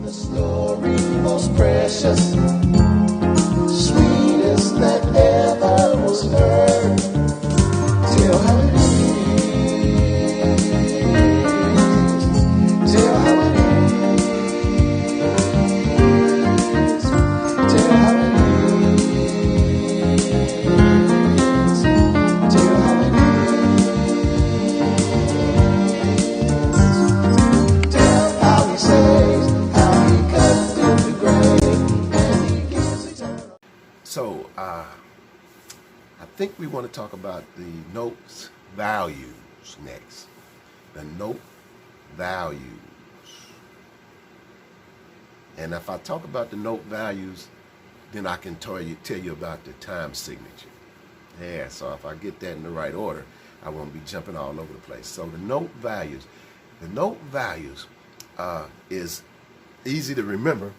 The story most precious, sweetest that ever was heard. Tell how it is. Tell how it is. Tell how it is. Tell how it is. Tell how he saves, how he cuts through the grave, and he gives eternal. So, I think we want to talk about the notes values next. The note values. And if I talk about the note values, then I can tell you about the time signature. Yeah, so if I get that in the right order, I won't be jumping all over the place. So the note values. The note values is easy to remember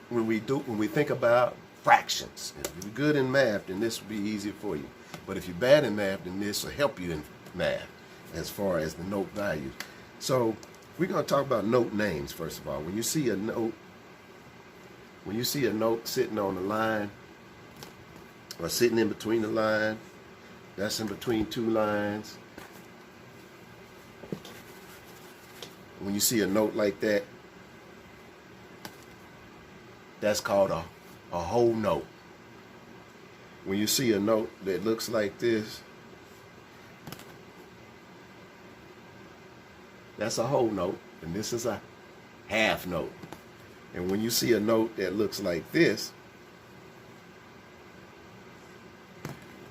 when we think about fractions. If you're good in math, then this will be easier for you. But if you're bad in math, then this will help you in math as far as the note values. So we're going to talk about note names first of all. When you see a note sitting on the line or sitting in between the line, that's in between two lines. When you see a note like that, that's called a whole note. When you see a note that looks like this, that's a whole note, and this is a half note. And when you see a note that looks like this,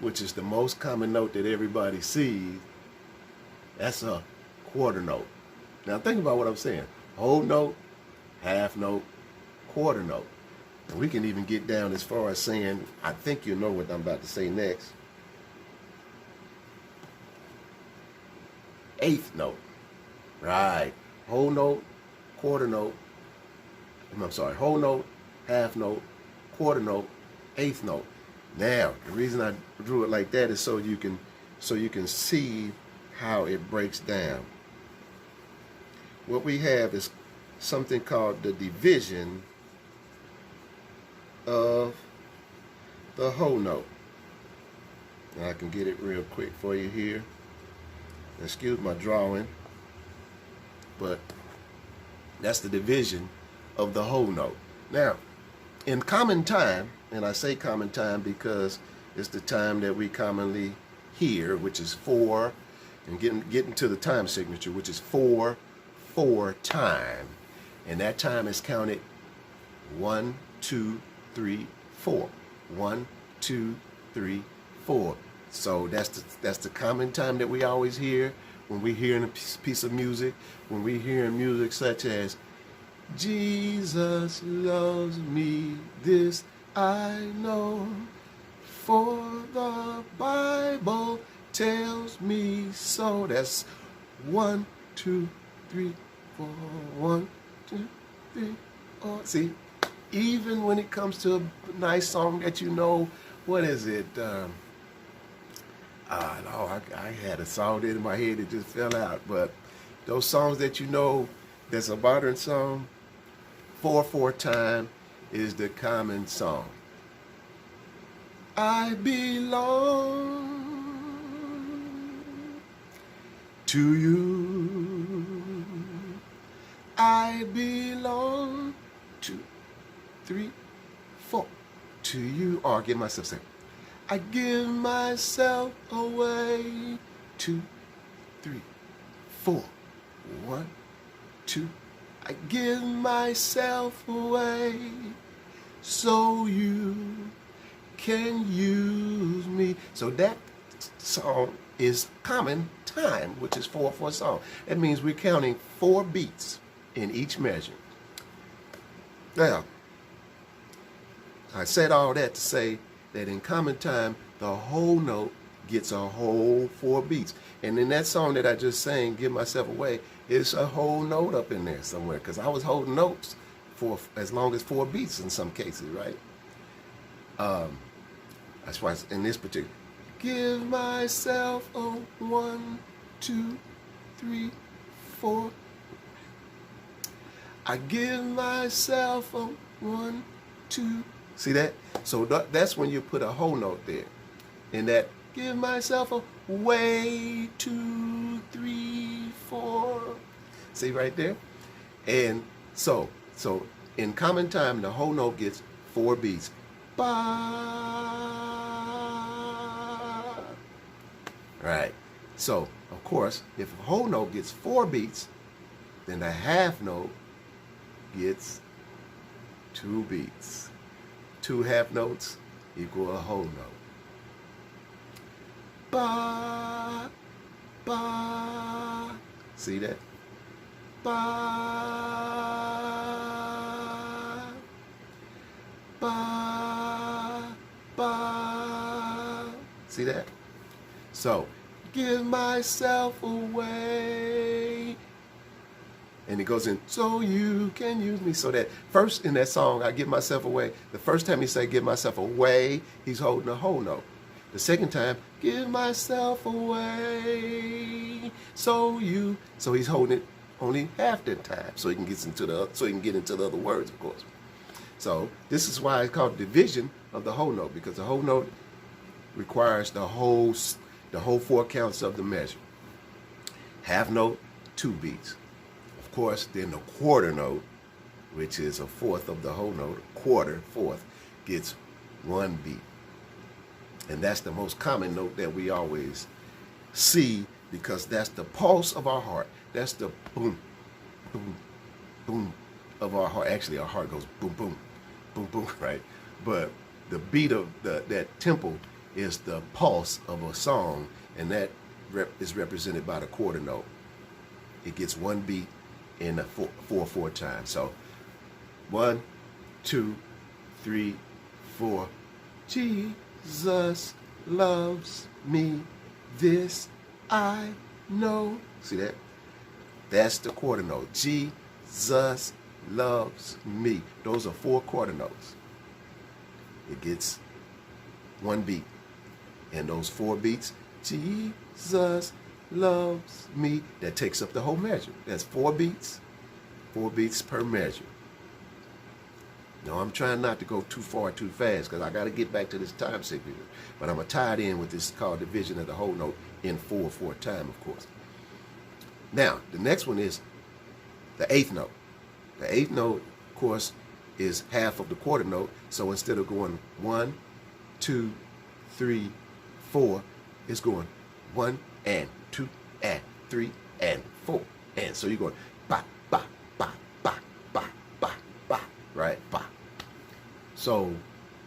which is the most common note that everybody sees, that's a quarter note. Now think about what I'm saying. Whole note, half note, quarter note. And we can even get down as far as saying, I think you know what I'm about to say next. Eighth note. Right. Whole note, quarter note. I'm sorry, whole note, half note, quarter note, eighth note. Now, the reason I drew it like that is so you can see how it breaks down. What we have is something called the division of the whole note. Now I can get it real quick for you here. Excuse my drawing, but that's the division of the whole note. Now, in common time, and I say common time because it's the time that we commonly hear, which is 4, and getting to the time signature, which is 4 time, and that time is counted 1, 2, 3, 4. 1, 2, 3, 4. So that's the common time that we always hear when we hear a piece of music. When we hear music such as Jesus loves me, this I know, for the Bible tells me so. That's 1, 2, 3, 4. 1, 2, 3, 4. See, even when it comes to a nice song that you know, what is it? I had a song in my head that just fell out. But those songs that you know, that's a modern song, 4 time is the common song. I belong to you. I belong 2, 3, 4 to you. Or I'll give myself say, I give myself away. 2, 3, 4. 1, 2. I give myself away so you can use me. So that song is common time, which is 4 for a song. That means we're counting 4 beats in each measure. Now, I said all that to say that in common time, the whole note gets a whole 4 beats. And in that song that I just sang, Give Myself Away, it's a whole note up in there somewhere, because I was holding notes for as long as 4 beats in some cases, right? That's why in this particular, give myself a 1, 2, 3, 4. I give myself a 1, 2. See that? So that's when you put a whole note there. And that give myself a way, 2, 3, 4. See right there? And so in common time, the whole note gets 4 beats. Ba. Right. So, of course, if a whole note gets 4 beats, then the half note gets 2 beats. 2 half notes equal a whole note. Ba, ba. See that? Ba, ba, ba. See that? So, give myself away. And it goes in, so you can use me. So that first in that song, I give myself away. The first time he say give myself away, he's holding a whole note. The second time, give myself away. So he's holding it only half the time. So he can get into the other words, of course. So this is why it's called division of the whole note, because the whole note requires the whole 4 counts of the measure. Half note, 2 beats. Of course, then the quarter note, which is a fourth of the whole note, fourth, gets 1 beat. And that's the most common note that we always see, because that's the pulse of our heart. That's the boom, boom, boom of our heart. Actually, our heart goes boom, boom, boom, boom, right? But the beat of that tempo is the pulse of a song, and that is represented by the quarter note. It gets 1 beat in the 4/4 time. So 1, 2, 3, 4. Jesus loves me, this I know. See that? That's the quarter note. Jesus loves me. Those are 4 quarter notes. It gets 1 beat. And those 4 beats, Jesus loves me, that takes up the whole measure. That's 4 beats per measure. Now, I'm trying not to go too far too fast, because I got to get back to this time signature. But I'm going to tie it in with this called division of the whole note in 4/4 time, of course. Now, the next one is the 8th note. The 8th note, of course, is half of the quarter note. So instead of going 1, 2, 3, 4, it's going 1 and 2 and 3 and 4. And so you're going ba, ba, ba, ba, ba, ba, ba, right? Ba. So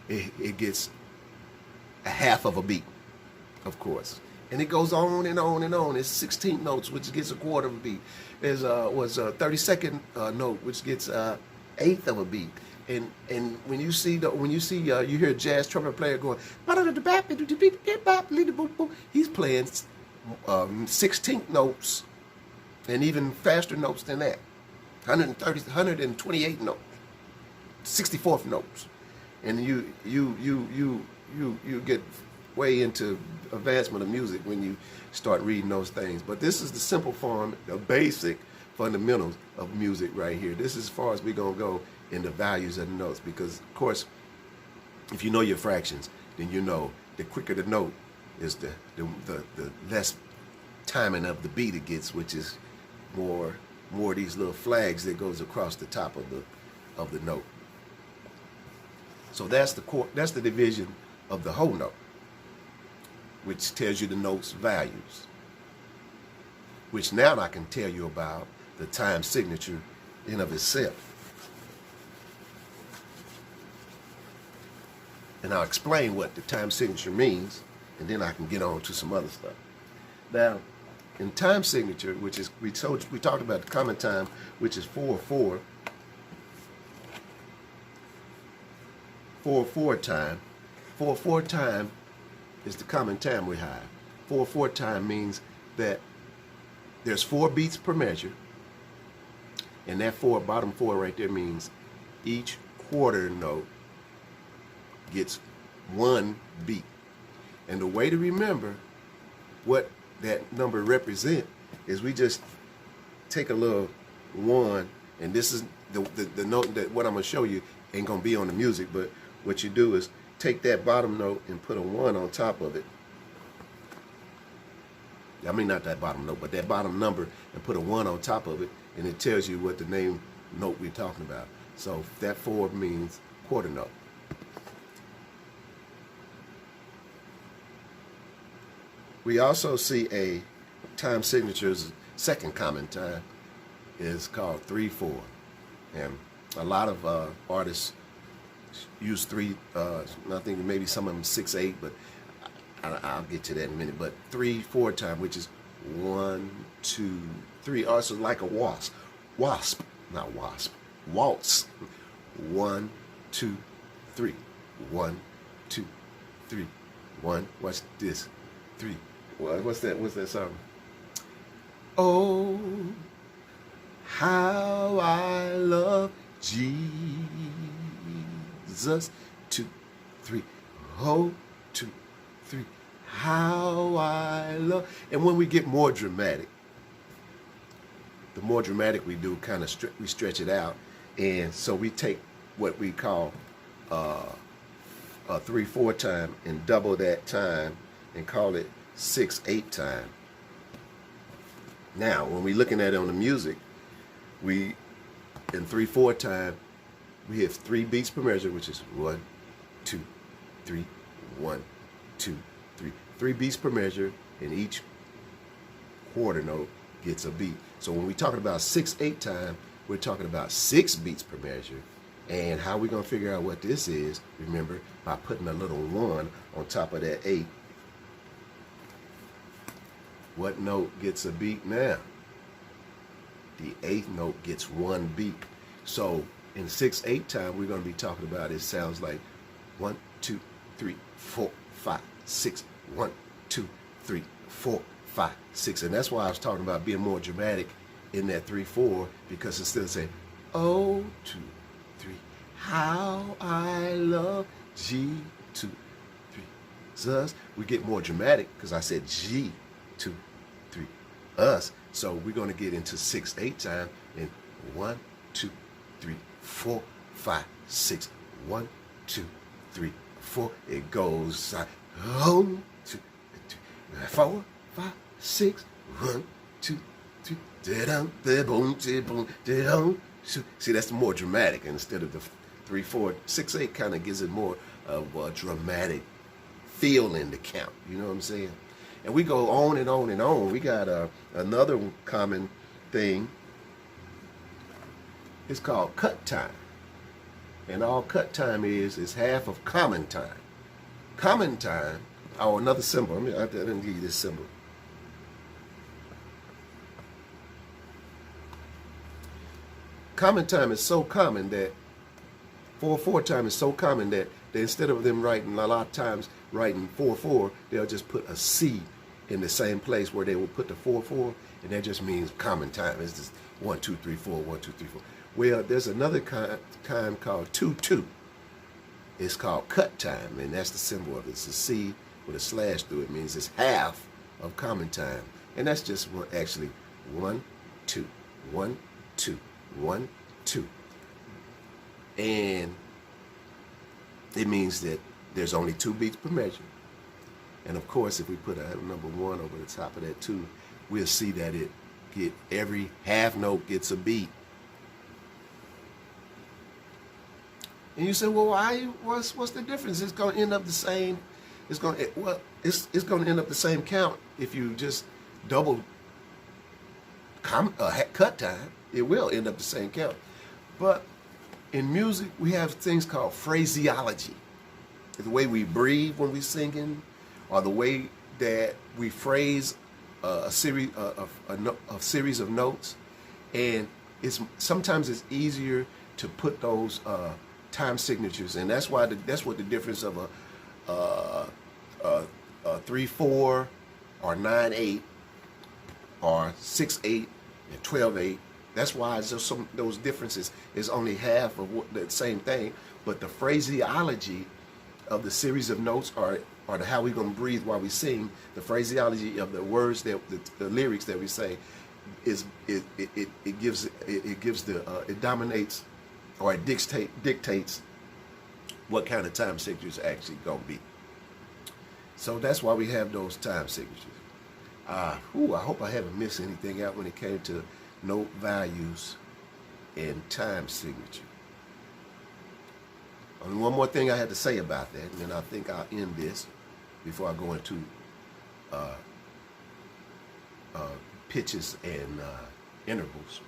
it gets a half of a beat, of course. And it goes on and on and on. It's 16 notes, which gets a quarter of a beat. There's a 32nd note, which gets an eighth of a beat. And when you hear a jazz trumpet player going, he's playing 16th notes and even faster notes than that. 128 notes, 64th notes, and you get way into advancement of music when you start reading those things. But this is the simple form, the basic fundamentals of music right here. This is as far as we're gonna go in the values of the notes, because of course, if you know your fractions, then you know the quicker the note is the less timing of the beat it gets, which is more of these little flags that goes across the top of the note. So that's the division of the whole note, which tells you the note's values, which now I can tell you about the time signature in of itself. And I'll explain what the time signature means, and then I can get on to some other stuff. Now, in time signature, which is, we talked about the common time, which is 4/4. 4/4 time. 4/4 time is the common time we have. 4/4 time means that there's 4 beats per measure, and that bottom 4 right there means each quarter note gets 1 beat. And the way to remember what that number represent is we just take a little 1 And this is the note that what I'm going to show you ain't going to be on the music, but what you do is take that bottom note and put a 1 on top of it. I mean, not that bottom note, but that bottom number, and put a 1 on top of it, and it tells you what the name note we're talking about. So that 4 means quarter note. We also see a time signature's second common time is called 3/4, and a lot of artists use 3. I think maybe some of them 6/8, but I'll get to that in a minute. But 3/4 time, which is 1, 2, 3, also like a waltz, not wasp, waltz. 1, 2, 3, 1, 2, 3, 1. Watch this, 3. What's that? What's that song? Oh, how I love Jesus. 2, 3. Oh, 2, 3. How I love. And when we get more dramatic, the more dramatic we do, kind of we stretch it out, and so we take what we call a 3/4 time and double that time and call it 6/8 time. Now, when we're looking at it on the music, we in 3/4 time we have 3 beats per measure, which is 1, 2, 3, 1, 2, 3. 3 beats per measure, and each quarter note gets a beat. So when we're talking about 6/8 time, we're talking about 6 beats per measure. And how we're going to figure out what this is, remember, by putting a little 1 on top of that 8. What note gets a beat now? The 8th note gets 1 beat. So in 6/8 time, we're going to be talking about, it sounds like 1, 2, 3, 4, 5, 6. 1, 2, 3, 4, 5, 6. And that's why I was talking about being more dramatic in that 3/4, because instead of saying, oh, 2, 3, how I love G, 2, 3, us, we get more dramatic because I said G, 2, 3, us. So we're going to get into 6/8 time in 1, 2, 3, 4, 5, 6. 1, 2, 3, 4. It goes 1, 2, 3, 4, 5, 6. 1, 2, 3. Da-dum, da-boom, da-boom, da-dum. See, that's the more dramatic. Instead of the 3/4, 6/8 kind of gives it more of a dramatic feel in the count. You know what I'm saying? And we go on and on and on. We got another common thing. It's called cut time. And all cut time is half of common time. Common time, or another symbol. I didn't give you this symbol. Common time is so common that 4/4 time is so common that instead of them writing, a lot of times writing 4/4, they'll just put a C in the same place where they will put the 4/4, and that just means common time. It's just 1, 2, 3, 4, 1, 2, 3, 4. Well, there's another kind called 2/2. It's called cut time, and that's the symbol of it. It's a C with a slash through it. It means it's half of common time, and that's just actually 1, 2, 1, 2, 1, 2. And it means that there's only 2 beats per measure. And of course, if we put a number 1 over the top of that 2, we'll see that every half note gets a beat. And you say, well, what's the difference? It's going to end up the same. It's going to end up the same count if you just double cut time. It will end up the same count. But in music, we have things called phraseology. The way we breathe when we're singing, or the way that we phrase a series of notes. And sometimes it's easier to put those time signatures, and that's what the difference of a 3/4 or 9/8 or 6/8 and 12/8. That's why those differences is only half of the same thing. But the phraseology of the series of notes, or how we're going to breathe while we sing, the phraseology of the words, the lyrics that we say, it gives the it dominates, or it dictates what kind of time signature is actually going to be. So that's why we have those time signatures. I hope I haven't missed anything out when it came to note values and time signature. Only one more thing I had to say about that, and then I think I'll end this before I go into pitches and intervals,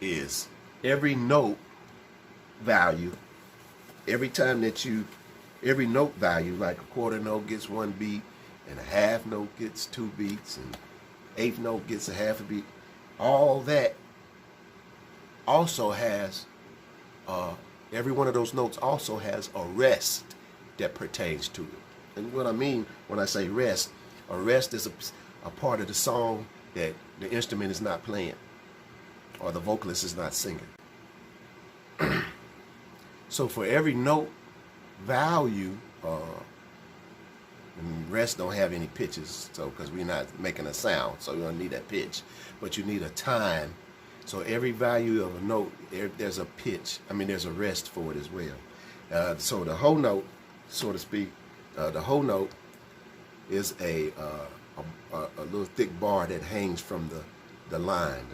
is every note value, every note value, like a quarter note gets 1 beat, and a half note gets 2 beats, and eighth note gets a half a beat. All that also has, every one of those notes also has a rest that pertains to it. And what I mean when I say rest, a rest is a part of the song that the instrument is not playing, or the vocalist is not singing. So for every note value, and rest don't have any pitches, so because we're not making a sound, so you don't need that pitch, but you need a time. So every value of a note, there's a pitch. I mean, there's a rest for it as well. So the whole note, so to speak, the whole note is a little thick bar that hangs from the line,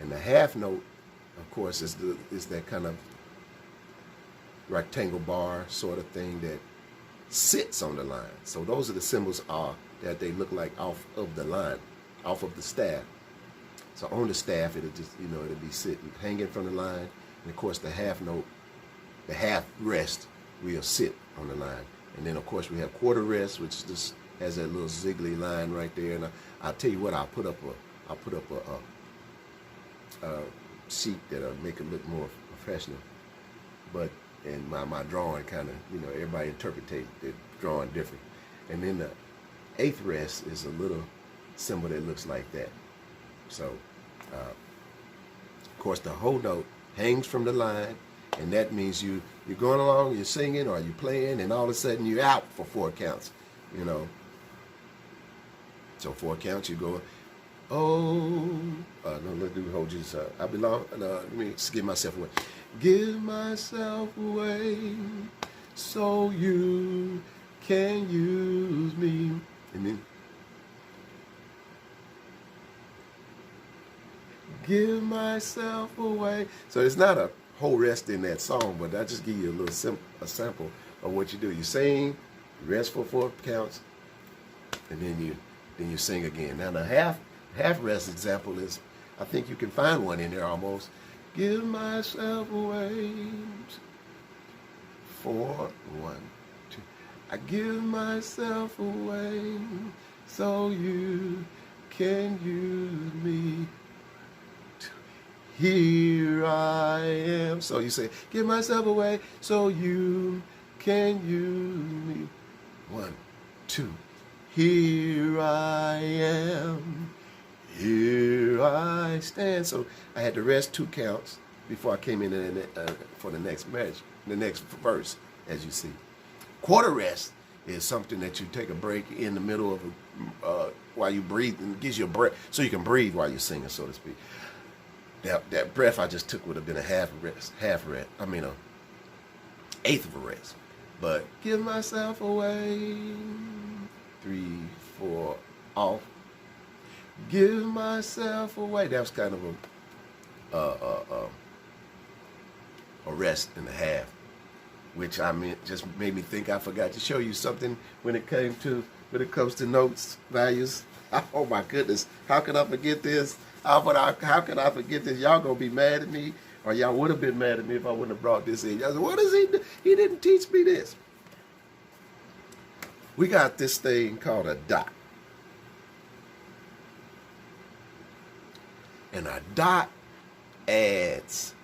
and the half note, of course, is that kind of rectangle bar sort of thing that sits on the line. So those are the symbols that they look like off of the line, off of the staff. So on the staff, it'll just, it'll be sitting, hanging from the line. And of course, the half note, the half rest, will sit on the line. And then of course we have quarter rest, which just has that little ziggly line right there. And I'll tell you what, I'll put up a sheet that'll make it look more professional. But in my drawing kind of, everybody interprets the drawing different. And then the eighth rest is a little symbol that looks like that. So, of course, the whole note hangs from the line, and that means you're going along, you're singing, or you're playing, and all of a sudden you're out for 4 counts, So 4 counts, you go, no, let's do hold Jesus. I belong, let me give myself away. Give myself away so you can use me. And then, give myself away. So it's not a whole rest in that song, but I just give you a sample of what you do. You sing, you rest for 4 counts, and then you sing again. Now the half rest example is, I think you can find one in there almost. Give myself away for 1, 2. I give myself away so you can use me. Here I am. So you say, give myself away so you can use me. 1, 2. Here I am. Here I stand. So I had to rest 2 counts before I came in for the next verse, as you see. Quarter rest is something that you take a break in the middle of while you breathe, and it gives you a breath so you can breathe while you're singing, so to speak. That breath I just took would have been an eighth of a rest. But give myself away, 3, 4, off. Give myself away. That was kind of a rest and a half, which just made me think I forgot to show you something when it comes to notes values. Oh my goodness, how could I forget this? How could I forget this? Y'all gonna be mad at me, or y'all would have been mad at me if I wouldn't have brought this in. Y'all said, what is he do? He didn't teach me this. We got this thing called a dot. And a dot adds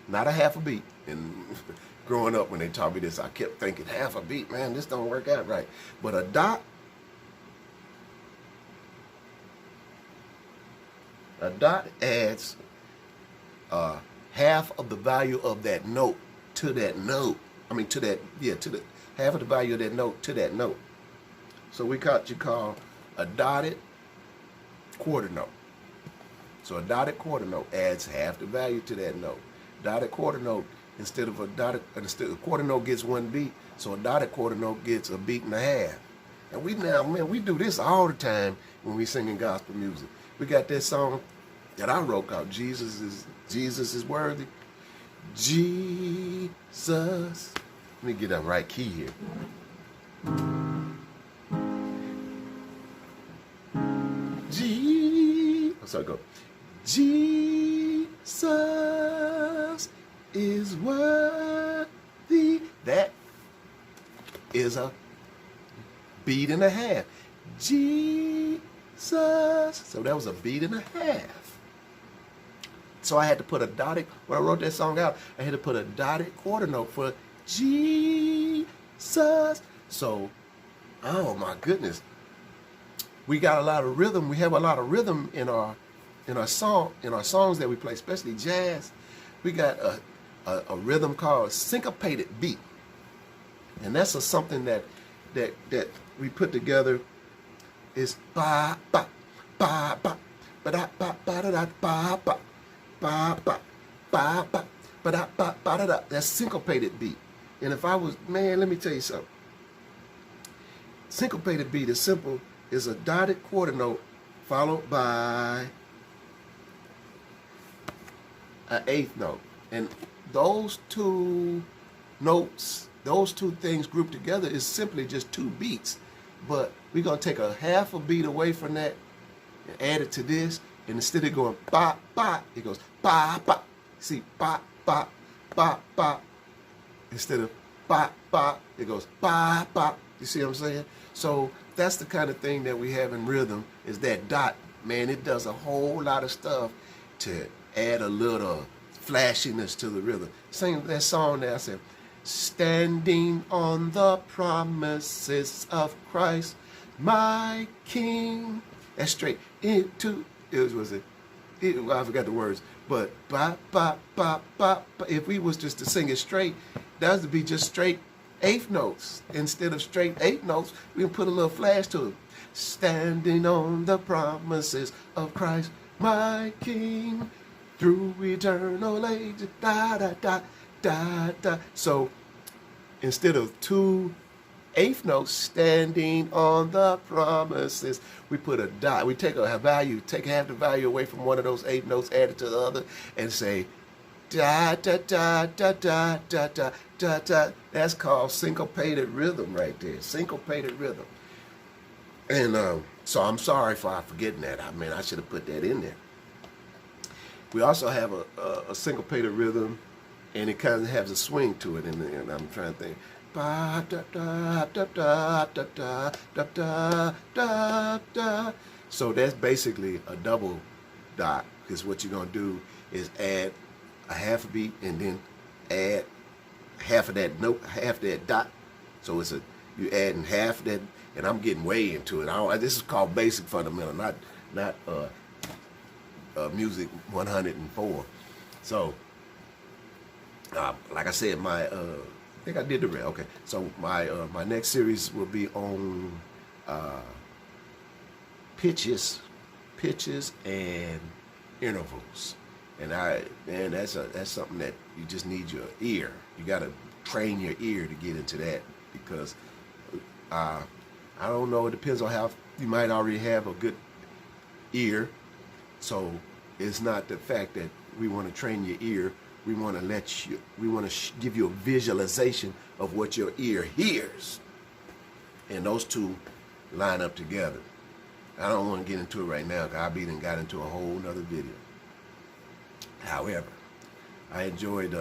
not a half a beat. And growing up when they taught me this, I kept thinking, half a beat, man, this don't work out right. But a dot adds half of the value of that note to that note. To the half of the value of that note to that note. So we got you call a dotted quarter note. So a dotted quarter note adds half the value to that note. Dotted quarter note, instead of a quarter note gets one beat, so a dotted quarter note gets a beat and a half. And we do this all the time when we singing gospel music. We got that song that I wrote called Jesus is Worthy. Jesus. Let me get that right key here. So I go, Jesus is worthy. That is a beat and a half. Jesus. So that was a beat and a half. So I had to put a dotted, when I wrote that song out, I had to put a dotted quarter note for Jesus. So, oh my goodness. We got a lot of rhythm. We have a lot of rhythm in our songs that we play, especially jazz. We got a rhythm called syncopated beat. And that's something that we put together is ba ba ba ba ba da ba ba da da ba ba ba ba ba ba ba da ba ba da da. That's syncopated beat. And if I was, man, let me tell you something. Syncopated beat is simple. Is a dotted quarter note followed by an eighth note. And those two notes, those two things grouped together is simply just two beats. But we're going to take a half a beat away from that and add it to this. And instead of going ba, ba, it goes ba, ba. See, ba, ba, ba, ba. Instead of ba, ba, it goes ba, ba. You see what I'm saying? So that's the kind of thing that we have in rhythm is that dot. Man, it does a whole lot of stuff to add a little flashiness to the rhythm. Sing that song there, I said, standing on the promises of Christ, my King. That's straight. I forgot the words, but ba, ba, ba, ba, ba. If we was just to sing it straight, that would be just straight eighth notes. Instead of straight eighth notes, we can put a little flash to it. Standing on the promises of Christ, my King, through eternal age, da da da da da. So instead of two eighth notes, standing on the promises, we put a dot. We take a value, take half the value away from one of those eighth notes, add it to the other, and say da da da da da da da da da. That's called syncopated rhythm right there. Syncopated rhythm. And so I'm sorry for forgetting that. I mean, I should have put that in there. We also have a syncopated rhythm, and it kind of has a swing to it. And I'm trying to think. Ba da da da da da da da da da da. So that's basically a double dot. Because what you're gonna do is add a half a beat and then add half of that note, half that dot. So it's you adding half that, and I'm getting way into it. This is called basic fundamental, not music 104. So like I said, I think I did the rest. Okay, so my next series will be on pitches and intervals. And that's something that you just need your ear. You got to train your ear to get into that, because I don't know. It depends on how you might already have a good ear. So it's not the fact that we want to train your ear. We want to give you a visualization of what your ear hears, and those two line up together. I don't want to get into it right now, because I got into a whole nother video. However, I enjoyed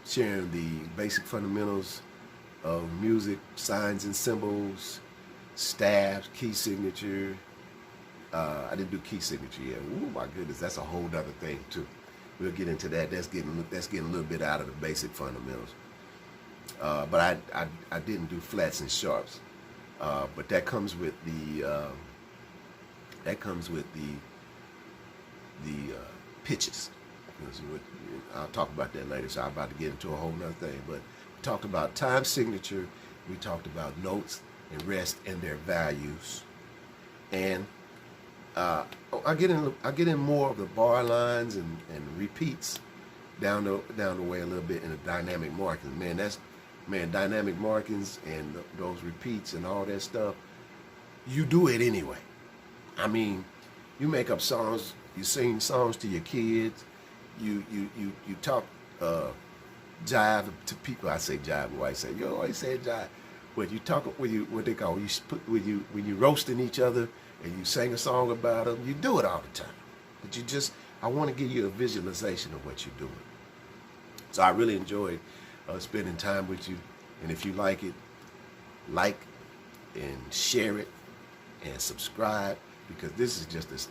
sharing the basic fundamentals of music, signs and symbols, staffs, key signature. I didn't do key signature yet. Oh my goodness, that's a whole other thing too. We'll get into that. That's getting a little bit out of the basic fundamentals. But I didn't do flats and sharps. But that comes with the pitches. I'll talk about that later, so I'm about to get into a whole nother thing. But we talked about time signature, we talked about notes, and rest in their values. And I get in more of the bar lines and repeats down the way a little bit in the dynamic marketing. Man, dynamic marketings and those repeats and all that stuff. You do it anyway. I mean, you make up songs, you sing songs to your kids, you talk jive to people. I say jive, but I say you always say jive. But you talk when you what they call when you roasting each other and you sing a song about them. You do it all the time. But I want to give you a visualization of what you're doing. So I really enjoyed spending time with you. And if you like it, like and share it and subscribe, because this is just this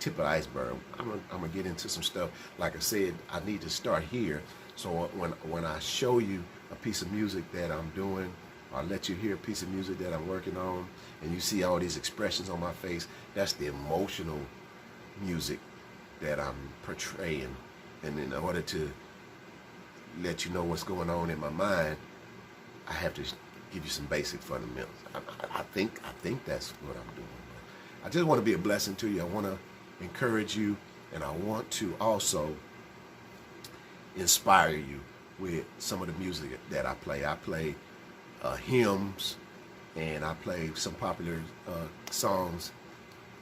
tip of the iceberg. I'm gonna get into some stuff. Like I said, I need to start here. So when I show you a piece of music that I'm doing, or let you hear a piece of music that I'm working on, and you see all these expressions on my face, that's the emotional music that I'm portraying. And in order to let you know what's going on in my mind, I have to give you some basic fundamentals. I think that's what I'm doing. But I just want to be a blessing to you. I want to encourage you, and I want to also inspire you with some of the music that I play. I play hymns, and I play some popular songs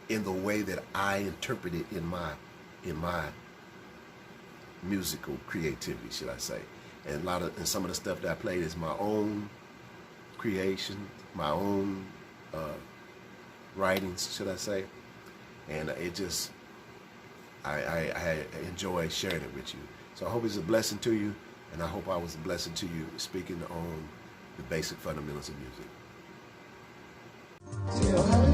in the way that I interpret it in my musical creativity, should I say. And some of the stuff that I played is my own creation, my own writings, should I say. And I enjoy sharing it with you. So I hope it's a blessing to you, and I hope I was a blessing to you speaking on the basic fundamentals of music. Still